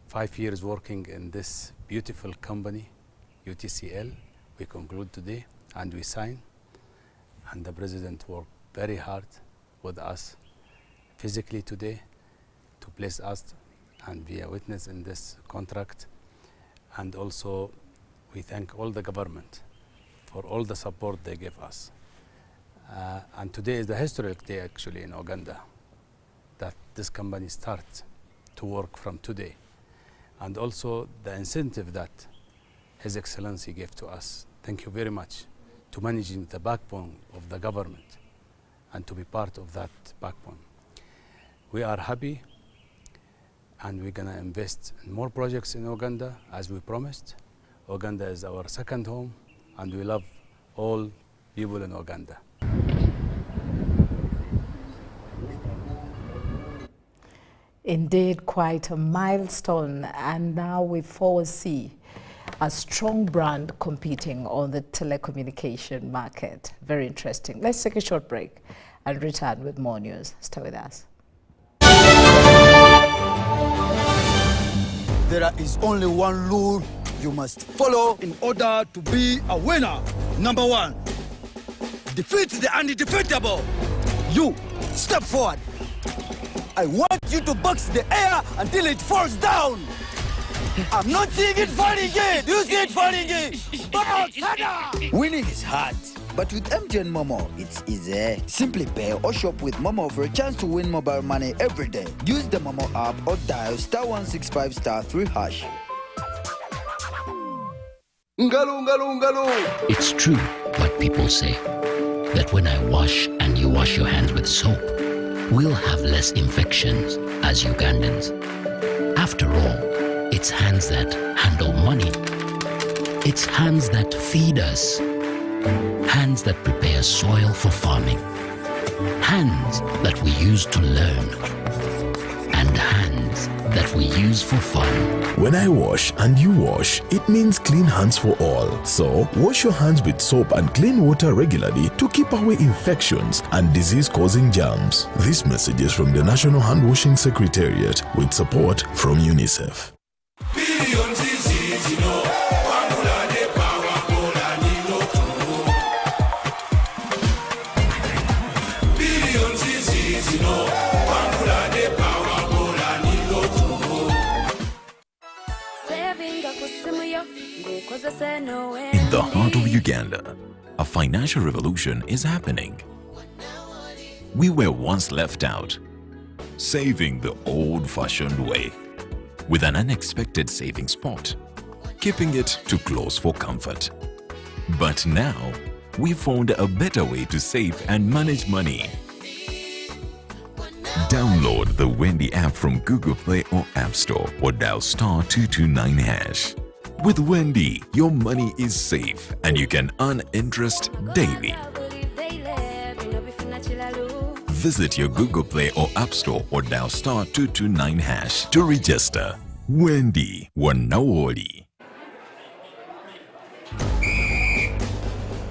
5 years working in this beautiful company, UTCL, we conclude today and we sign. And the President worked very hard with us physically today to place us and be a witness in this contract. And also we thank all the government for all the support they gave us. And today is the historic day actually in Uganda that this company starts to work from today. And also the incentive that His Excellency gave to us. Thank you very much to managing the backbone of the government and to be part of that backbone. We are happy and we're gonna invest in more projects in Uganda as we promised. Uganda is our second home and we love all people in Uganda. Indeed, quite a milestone, and now we foresee a strong brand competing on the telecommunication market. Very interesting. Let's take a short break and return with more news. Stay with us. There is only one rule you must follow in order to be a winner. Number 1, defeat the undefeatable. You, step forward. I want you to box the air until it falls down. I'm not seeing it falling in. You see it falling in. Box, winning is hard, but with MTN Momo, it's easy. Simply pay or shop with Momo for a chance to win mobile money every day. Use the Momo app or dial *165*3#. It's true what people say, that when I wash and you wash your hands with soap, we'll have less infections as Ugandans. After all, it's hands that handle money. It's hands that feed us. Hands that prepare soil for farming. Hands that we use to learn. And hands that we use for fun. When I wash and you wash, it means clean hands for all. So, wash your hands with soap and clean water regularly to keep away infections and disease-causing germs. This message is from the National Hand Washing Secretariat with support from UNICEF. In the heart of Uganda, a financial revolution is happening. We were once left out, saving the old-fashioned way, with an unexpected saving spot, keeping it too close for comfort. But now, we found a better way to save and manage money. Download the Wendy app from Google Play or App Store or dial *229#. With Wendy, your money is safe and you can earn interest daily. Visit your Google Play or App Store or dial *229# to register. Wendy, Wanawoli.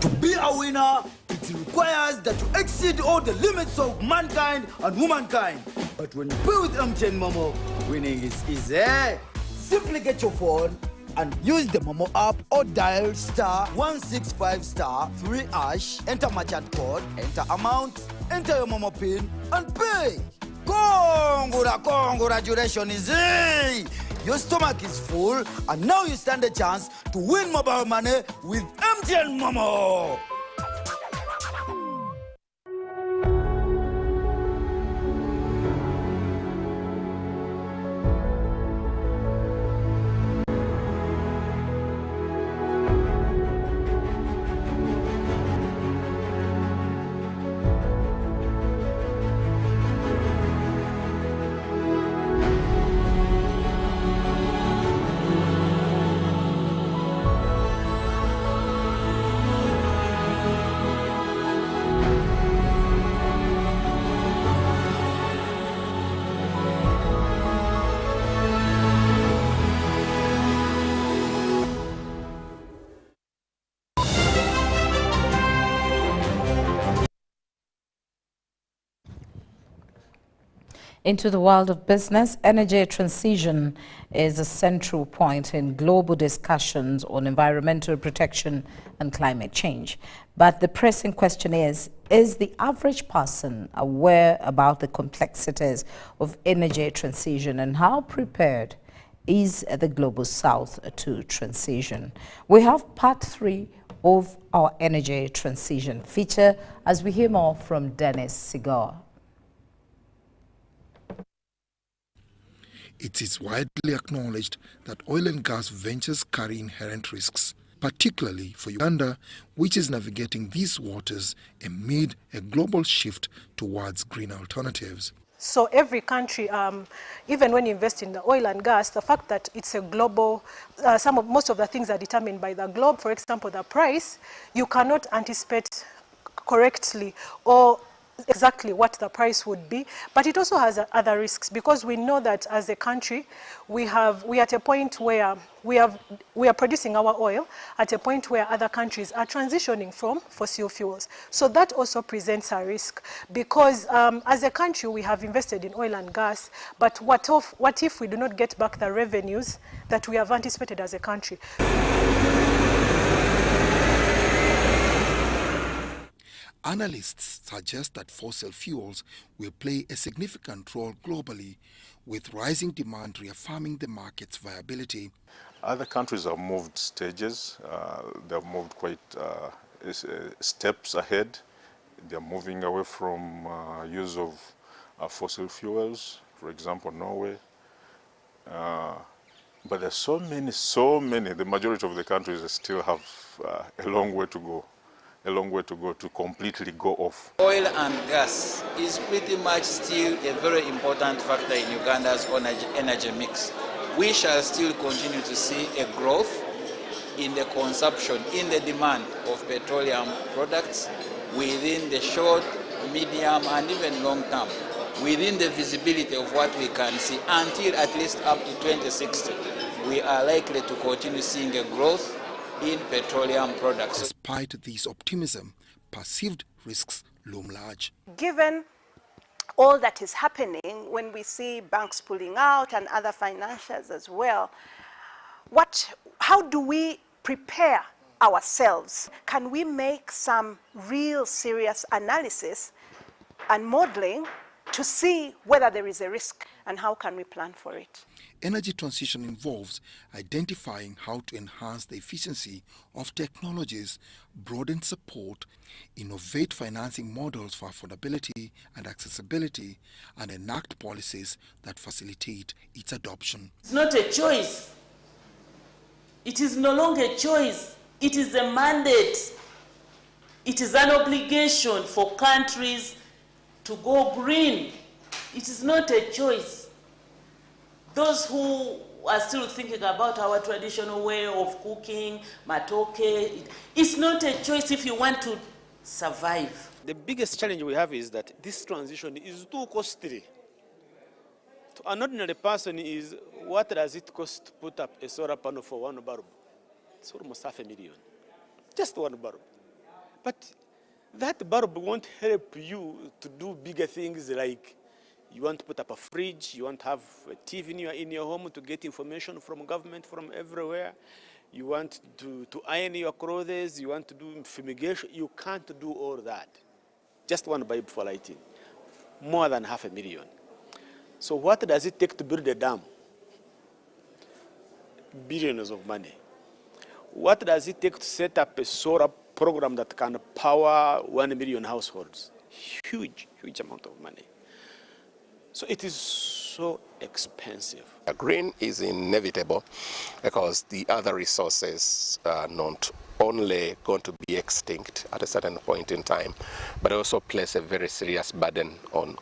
To be a winner, it requires that you exceed all the limits of mankind and womankind. But when you play with MTN Momo, winning is easy. Simply get your phone and use the Momo app or dial *165*3#, enter merchant code, enter amount, enter your Momo PIN and pay. Congratulations, your stomach is full, and now you stand a chance to win mobile money with MTN Momo. Into the world of business, energy transition is a central point in global discussions on environmental protection and climate change. But the pressing question is the average person aware about the complexities of energy transition, and how prepared is the Global South to transition? We have part 3 of our energy transition feature as we hear more from Dennis Sigar. It is widely acknowledged that oil and gas ventures carry inherent risks, particularly for Uganda, which is navigating these waters amid a global shift towards green alternatives. So every country, even when you invest in the oil and gas, the fact that it's a global, most of the things are determined by the globe. For example, the price, you cannot anticipate correctly or exactly what the price would be, but it also has other risks, because we know that as a country we are at a point where we are producing our oil at a point where other countries are transitioning from fossil fuels. So that also presents a risk, because as a country we have invested in oil and gas, but what if we do not get back the revenues that we have anticipated as a country? Analysts suggest that fossil fuels will play a significant role globally, with rising demand reaffirming the market's viability. Other countries have moved stages. They have moved quite steps ahead. They are moving away from use of fossil fuels, for example, Norway. But there's so many, the majority of the countries still have a long way to go. To completely go off. Oil and gas is pretty much still a very important factor in Uganda's energy mix. We shall still continue to see a growth in the consumption, in the demand of petroleum products within the short, medium, and even long term, within the visibility of what we can see until at least up to 2060. We are likely to continue seeing a growth in petroleum products. Despite this optimism, perceived risks loom large. Given all that is happening, when we see banks pulling out and other financials as well, how do we prepare ourselves? Can we make some real serious analysis and modeling to see whether there is a risk, and how can we plan for it? Energy transition involves identifying how to enhance the efficiency of technologies, broaden support, innovate financing models for affordability and accessibility, and enact policies that facilitate its adoption. It's not a choice. It is no longer a choice. It is a mandate. It is an obligation for countries to go green. It is not a choice. Those who are still thinking about our traditional way of cooking, matoke, it's not a choice if you want to survive. The biggest challenge we have is that this transition is too costly. To an ordinary person, is what does it cost to put up a solar panel for one bulb? It's almost $500,000. Just one bulb. But that bulb won't help you to do bigger things, like you want to put up a fridge, you want to have a TV in your home to get information from government from everywhere, you want to iron your clothes, you want to do fumigation. You can't do all that. Just one bulb for lighting. More than $500,000. So what does it take to build a dam? billions of money. What does it take to set up a solar program that can power 1 million households? Huge, huge amount of money. So it is so expensive. Green is inevitable because the other resources are not only going to be extinct at a certain point in time, but also place a very serious burden on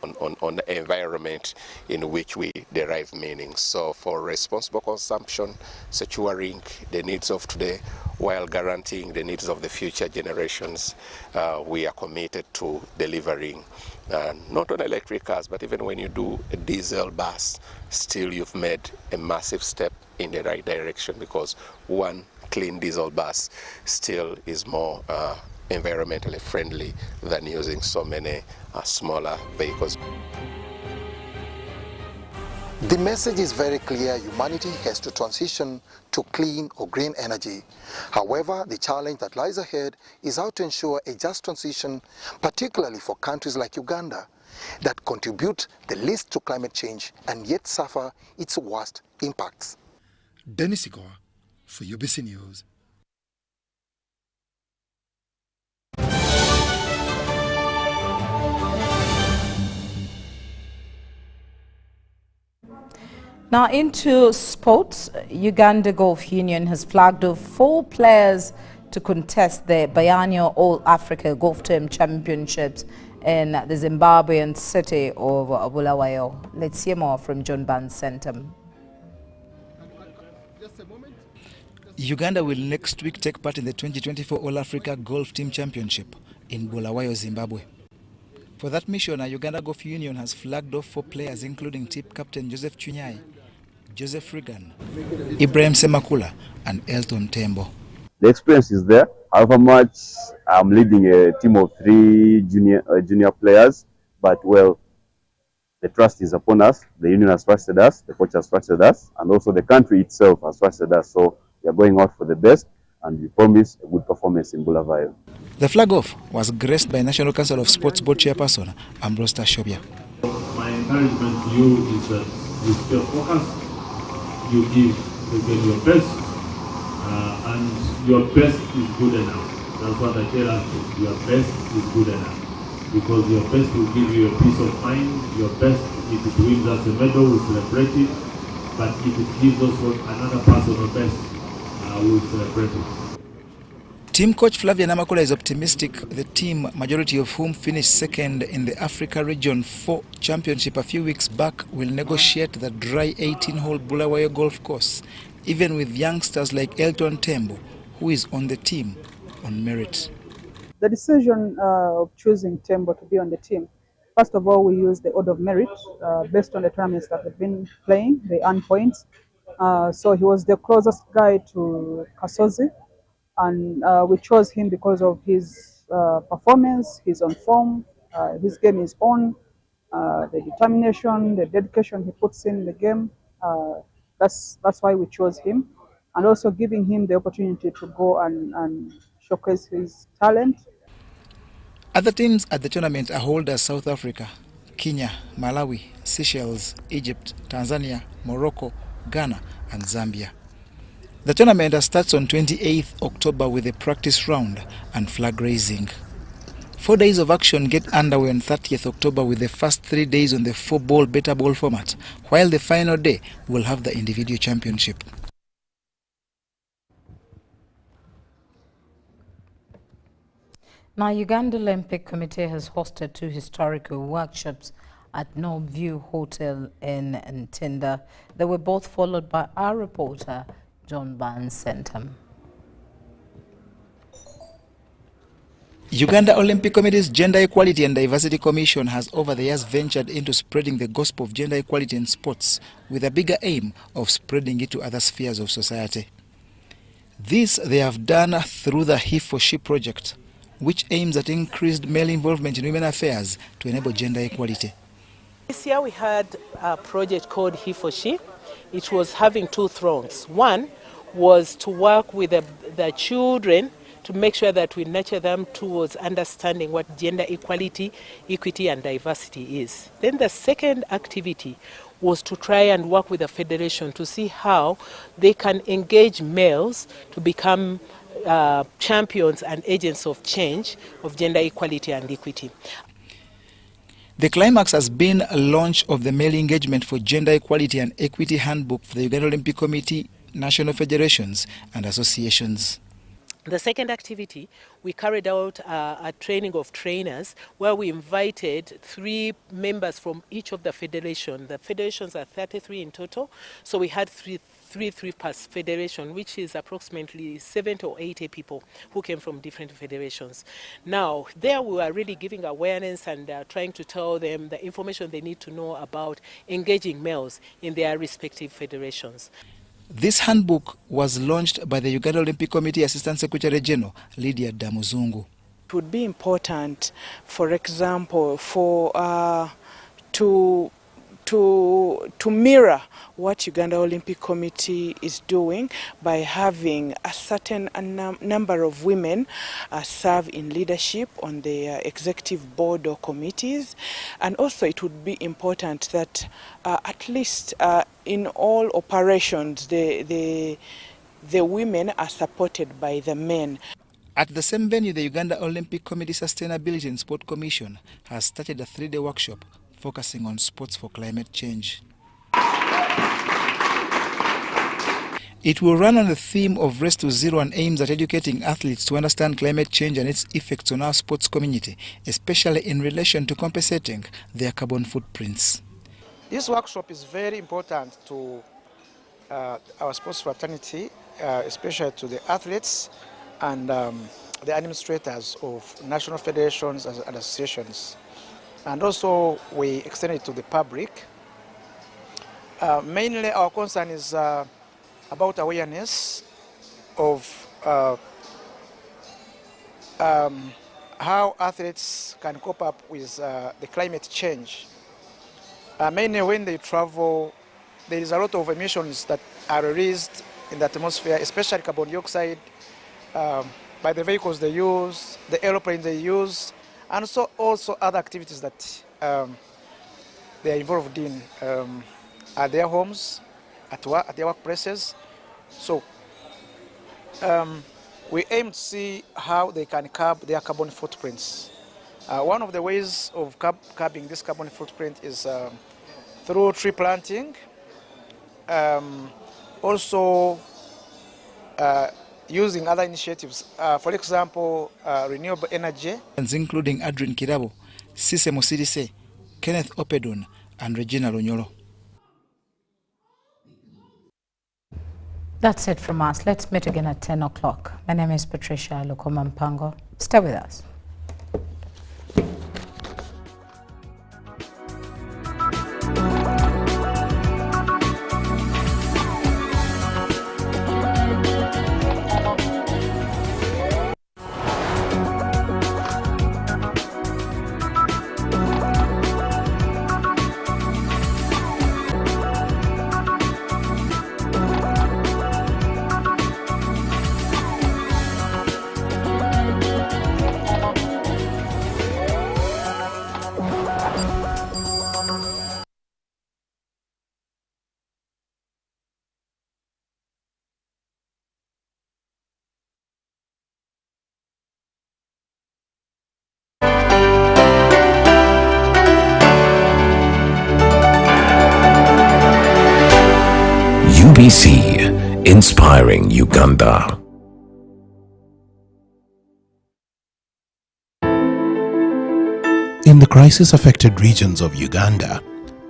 the environment in which we derive meaning. So for responsible consumption, securing the needs of today while guaranteeing the needs of the future generations, we are committed to delivering not on electric cars, but even when you do a diesel bus, still you've made a massive step in the right direction, because one clean diesel bus still is more environmentally friendly than using so many smaller vehicles. The message is very clear: humanity has to transition to clean or green energy. However, the challenge that lies ahead is how to ensure a just transition, particularly for countries like Uganda, that contribute the least to climate change and yet suffer its worst impacts. Dennis Igor for UBC News. Now into sports, Uganda Golf Union has flagged off 4 players to contest the biennial All-Africa Golf Team Championships in the Zimbabwean city of Bulawayo. Let's hear more from John Barnes Centum. Uganda will next week take part in the 2024 All-Africa Golf Team Championship in Bulawayo, Zimbabwe. For that mission, a Uganda Golf Union has flagged off 4 players, including team captain Joseph Chunyai, Joseph Regan, Ibrahim Semakula, and Elton Tembo. The experience is there. However much I'm leading a team of 3 junior players, but well, the trust is upon us. The union has trusted us, the coach has trusted us, and also the country itself has trusted us. So we are going out for the best, and we promise a good performance in Bulawayo. The flag-off was graced by National Council of Sports Board Chairperson Ambrose Tashobia. My encouragement to you is that you stay focused, you give your best, and your best is good enough. That's what I tell us, your best is good enough. Because your best will give you a peace of mind. Your best, if it wins us a medal, we'll celebrate it. But if it gives us another personal best, we'll celebrate it. Team coach Flavia Namakula is optimistic the team, majority of whom finished second in the Africa Region 4 Championship a few weeks back, will negotiate the dry 18-hole Bulawayo golf course, even with youngsters like Elton Tembo, who is on the team on merit. The decision of choosing Tembo to be on the team, first of all, we use the order of merit based on the tournaments that they've been playing. They earn points. So he was the closest guy to Kasozi, and we chose him because of his performance. He's on form, his game is on, the determination, the dedication he puts in the game. That's why we chose him, and also giving him the opportunity to go and showcase his talent. Other teams at the tournament are holders South Africa, Kenya, Malawi, Seychelles, Egypt, Tanzania, Morocco, Ghana, and Zambia. The tournament starts on 28th October with a practice round and flag raising. 4 days of action get underway on 30th October with the first 3 days on the 4-ball better ball format, while the final day will have the individual championship. Now, Uganda Olympic Committee has hosted 2 historical workshops at Northview Hotel in Ntinda. They were both followed by our reporter, John Barnes Centum. Uganda Olympic Committee's Gender Equality and Diversity Commission has over the years ventured into spreading the gospel of gender equality in sports with a bigger aim of spreading it to other spheres of society. This they have done through the He for She project, which aims at increased male involvement in women affairs to enable gender equality. This year we had a project called He for She. It was having 2 throngs. One was to work with the children to make sure that we nurture them towards understanding what gender equality, equity and diversity is. Then the second activity was to try and work with the Federation to see how they can engage males to become champions and agents of change of gender equality and equity. The climax has been a launch of the Male Engagement for Gender Equality and Equity Handbook for the Uganda Olympic Committee, national federations and associations. The second activity, we carried out a training of trainers where we invited 3 members from each of the federations. The federations are 33 in total, so we had three per federation, which is approximately 70 or 80 people who came from different federations. Now, there we were really giving awareness and trying to tell them the information they need to know about engaging males in their respective federations. This handbook was launched by the Uganda Olympic Committee Assistant Secretary General, Lydia Damuzungu. It would be important, for example, for to mirror what Uganda Olympic Committee is doing by having a certain number of women serve in leadership on the executive board or committees. And also it would be important that at least in all operations the women are supported by the men. At the same venue, the Uganda Olympic Committee Sustainability and Sport Commission has started a 3-day workshop focusing on sports for climate change. It will run on the theme of Race to Zero and aims at educating athletes to understand climate change and its effects on our sports community, especially in relation to compensating their carbon footprints. This workshop is very important to our sports fraternity, especially to the athletes and the administrators of national federations and associations. And also we extend it to the public. Mainly our concern is about awareness of how athletes can cope up with the climate change. Mainly when they travel, there is a lot of emissions that are released in the atmosphere, especially carbon dioxide, by the vehicles they use, the aeroplanes they use, and so also other activities that they are involved in at their homes, at their workplaces. So we aim to see how they can curb their carbon footprints. One of the ways of curbing this carbon footprint is through tree planting, also using other initiatives, for example, renewable energy. Including Adrian Kirabo, Sise Mosirise, Kenneth Opedon, and Regina Lunyolo. That's it from us. Let's meet again at 10 o'clock. My name is Patricia Lukoma. Stay with us. UBC, inspiring Uganda. In the crisis-affected regions of Uganda,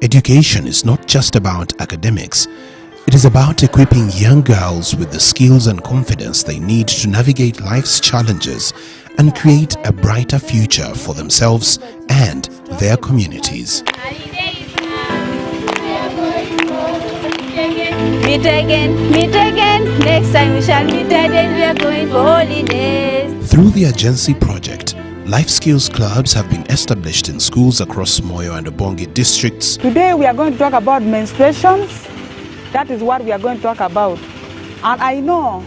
education is not just about academics. It is about equipping young girls with the skills and confidence they need to navigate life's challenges and create a brighter future for themselves and their communities. Meet again, next time we shall meet again, we are going for holidays. Through the Agency project, life skills clubs have been established in schools across Moyo and Obongi districts. Today we are going to talk about menstruations. That is what we are going to talk about. And I know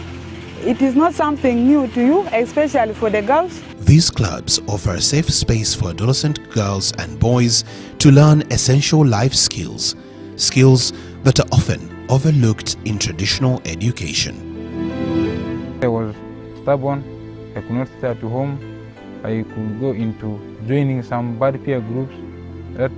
It is not something new to you, especially for the girls. These clubs offer a safe space for adolescent girls and boys to learn essential life skills, skills that are often overlooked in traditional education. I was stubborn, I could not stay at home, I could go into joining some bad peer groups that